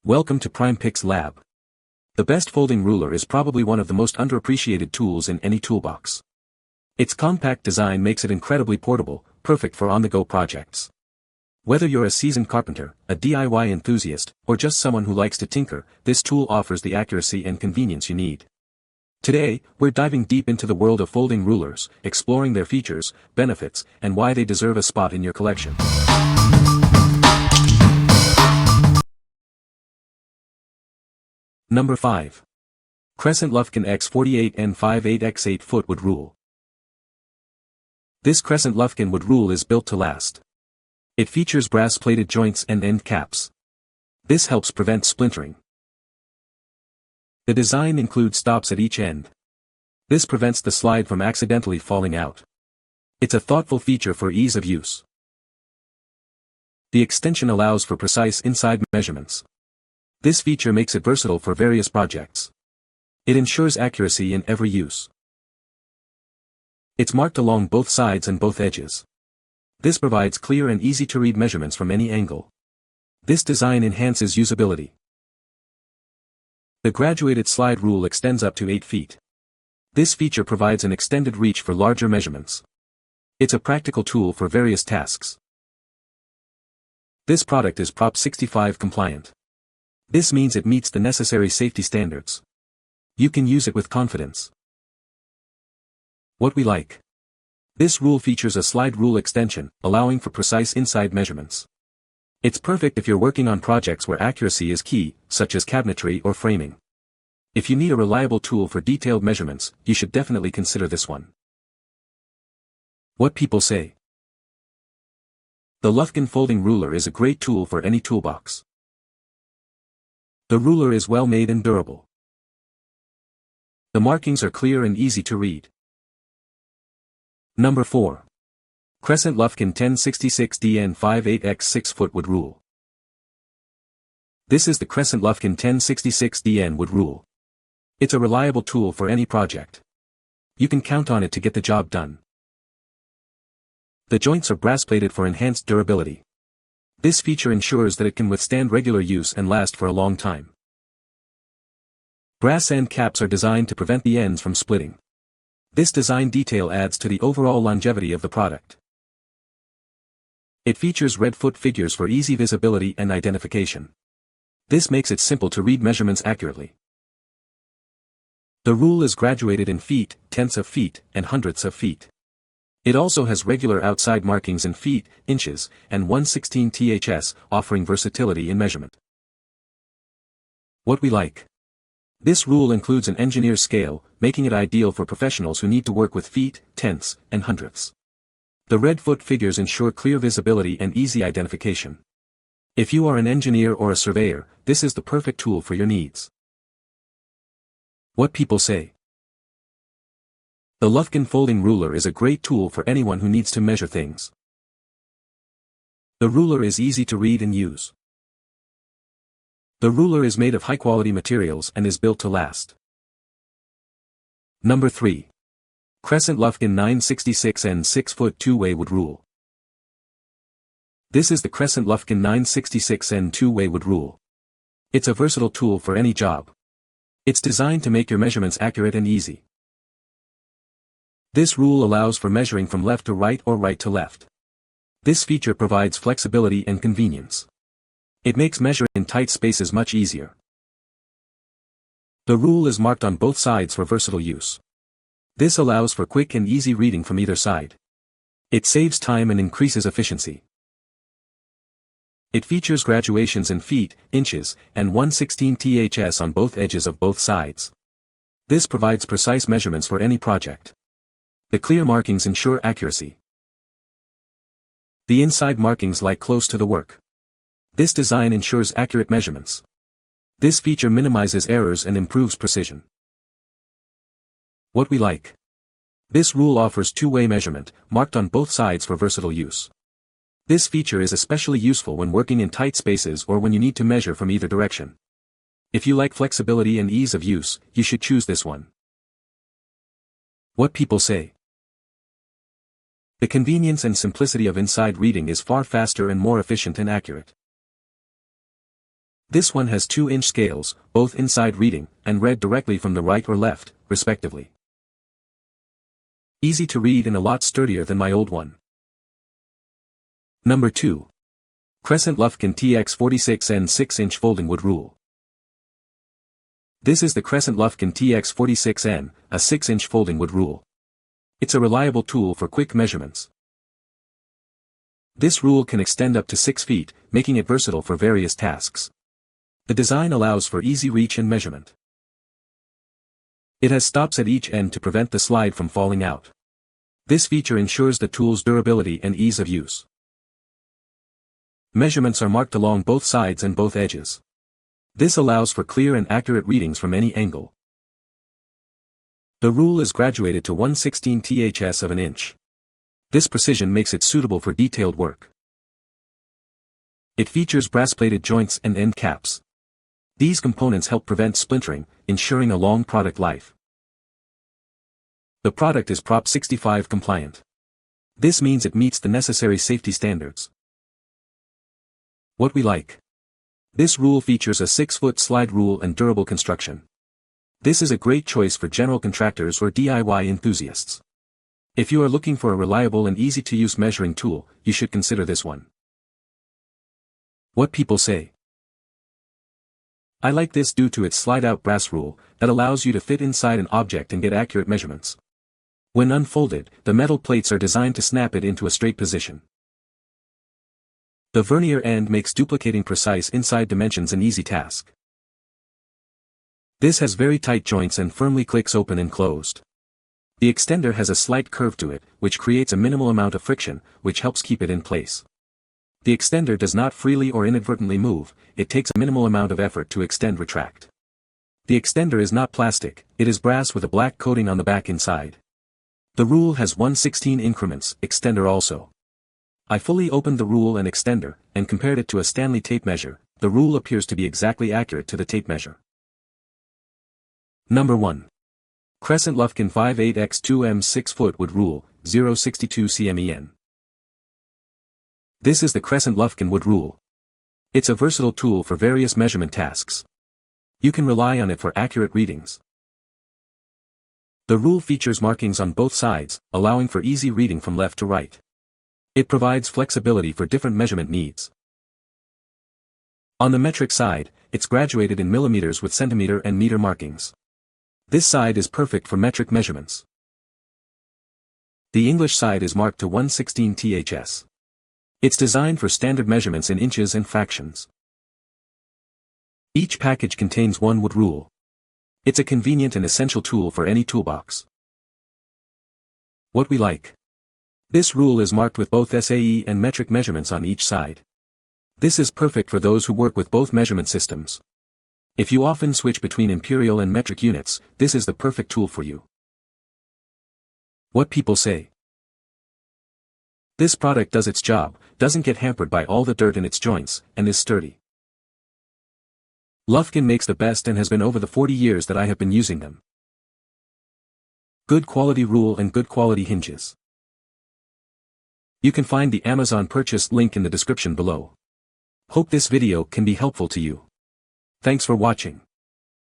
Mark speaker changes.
Speaker 1: Welcome to PrimePic's Lab. The best folding ruler is probably one of the most underappreciated tools in any toolbox. Its compact design makes it incredibly portable, perfect for on-the-go projects. Whether you're a seasoned carpenter, a DIY enthusiast, or just someone who likes to tinker, this tool offers the accuracy and convenience you need. Today, we're diving deep into the world of folding rulers, exploring their features, benefits, and why they deserve a spot in your collection. Number 5. Crescent Lufkin X48 N58 x 8-foot wood rule. This Crescent Lufkin wood rule is built to last. It features brass-plated joints and end caps. This helps prevent splintering. The design includes stops at each end. This prevents the slide from accidentally falling out. It's a thoughtful feature for ease of use. The extension allows for precise inside measurements. This feature makes it versatile for various projects. It ensures accuracy in every use. It's marked along both sides and both edges. This provides clear and easy-to-read measurements from any angle. This design enhances usability. The graduated slide rule extends up to 8 feet. This feature provides an extended reach for larger measurements. It's a practical tool for various tasks. This product is Prop 65 compliant. This means it meets the necessary safety standards. You can use it with confidence. What we like. This rule features a slide rule extension, allowing for precise inside measurements. It's perfect if you're working on projects where accuracy is key, such as cabinetry or framing. If you need a reliable tool for detailed measurements, you should definitely consider this one. What people say. The Lufkin folding ruler is a great tool for any toolbox. The ruler is well made and durable. The markings are clear and easy to read. Number 4. Crescent Lufkin 1066DN58 x 6-foot wood rule. This is the Crescent Lufkin 1066DN wood rule. It's a reliable tool for any project. You can count on it to get the job done. The joints are brass-plated for enhanced durability. This feature ensures that it can withstand regular use and last for a long time. Brass end caps are designed to prevent the ends from splitting. This design detail adds to the overall longevity of the product. It features red foot figures for easy visibility and identification. This makes it simple to read measurements accurately. The rule is graduated in feet, tenths of feet, and hundredths of feet. It also has regular outside markings in feet, inches, and 1/16 ths, offering versatility in measurement. What we like. This rule includes an engineer's scale, making it ideal for professionals who need to work with feet, tenths, and hundredths. The red foot figures ensure clear visibility and easy identification. If you are an engineer or a surveyor, this is the perfect tool for your needs. What people say. The Lufkin folding ruler is a great tool for anyone who needs to measure things. The ruler is easy to read and use. The ruler is made of high-quality materials and is built to last. Number 3. Crescent Lufkin 966N 6-foot two-way wood rule. This is the Crescent Lufkin 966N two-way wood rule. It's a versatile tool for any job. It's designed to make your measurements accurate and easy. This rule allows for measuring from left to right or right to left. This feature provides flexibility and convenience. It makes measuring in tight spaces much easier. The rule is marked on both sides for versatile use. This allows for quick and easy reading from either side. It saves time and increases efficiency. It features graduations in feet, inches, and 1/16 ths on both edges of both sides. This provides precise measurements for any project. The clear markings ensure accuracy. The inside markings lie close to the work. This design ensures accurate measurements. This feature minimizes errors and improves precision. What we like. This rule offers two-way measurement, marked on both sides for versatile use. This feature is especially useful when working in tight spaces or when you need to measure from either direction. If you like flexibility and ease of use, you should choose this one. What people say. The convenience and simplicity of inside reading is far faster and more efficient and accurate. This one has 2-inch scales, both inside reading, and read directly from the right or left, respectively. Easy to read and a lot sturdier than my old one. Number 2. Crescent Lufkin TX46N 6-inch folding wood rule. This is the Crescent Lufkin TX46N, a 6-inch folding wood rule. It's a reliable tool for quick measurements. This rule can extend up to 6 feet, making it versatile for various tasks. The design allows for easy reach and measurement. It has stops at each end to prevent the slide from falling out. This feature ensures the tool's durability and ease of use. Measurements are marked along both sides and both edges. This allows for clear and accurate readings from any angle. The rule is graduated to 1/16 ths of an inch. This precision makes it suitable for detailed work. It features brass-plated joints and end caps. These components help prevent splintering, ensuring a long product life. The product is Prop 65 compliant. This means it meets the necessary safety standards. What we like. This rule features a 6-foot slide rule and durable construction. This is a great choice for general contractors or DIY enthusiasts. If you are looking for a reliable and easy-to-use measuring tool, you should consider this one. What people say. I like this due to its slide-out brass rule that allows you to fit inside an object and get accurate measurements. When unfolded, the metal plates are designed to snap it into a straight position. The vernier end makes duplicating precise inside dimensions an easy task. This has very tight joints and firmly clicks open and closed. The extender has a slight curve to it, which creates a minimal amount of friction, which helps keep it in place. The extender does not freely or inadvertently move, it takes a minimal amount of effort to extend-retract. The extender is not plastic, it is brass with a black coating on the back inside. The rule has 1/16 increments, extender also. I fully opened the rule and extender, and compared it to a Stanley tape measure. The rule appears to be exactly accurate to the tape measure. Number 1. Crescent Lufkin 58x2M 6-foot wood rule, 0.62 cmen. This is the Crescent Lufkin wood rule. It's a versatile tool for various measurement tasks. You can rely on it for accurate readings. The rule features markings on both sides, allowing for easy reading from left to right. It provides flexibility for different measurement needs. On the metric side, it's graduated in millimeters with centimeter and meter markings. This side is perfect for metric measurements. The English side is marked to 1/16 ths. It's designed for standard measurements in inches and fractions. Each package contains one wood rule. It's a convenient and essential tool for any toolbox. What we like. This rule is marked with both SAE and metric measurements on each side. This is perfect for those who work with both measurement systems. If you often switch between imperial and metric units, this is the perfect tool for you. What people say. This product does its job, doesn't get hampered by all the dirt in its joints, and is sturdy. Lufkin makes the best and has been over the 40 years that I have been using them. Good quality rule and good quality hinges. You can find the Amazon purchase link in the description below. Hope this video can be helpful to you. Thanks for watching.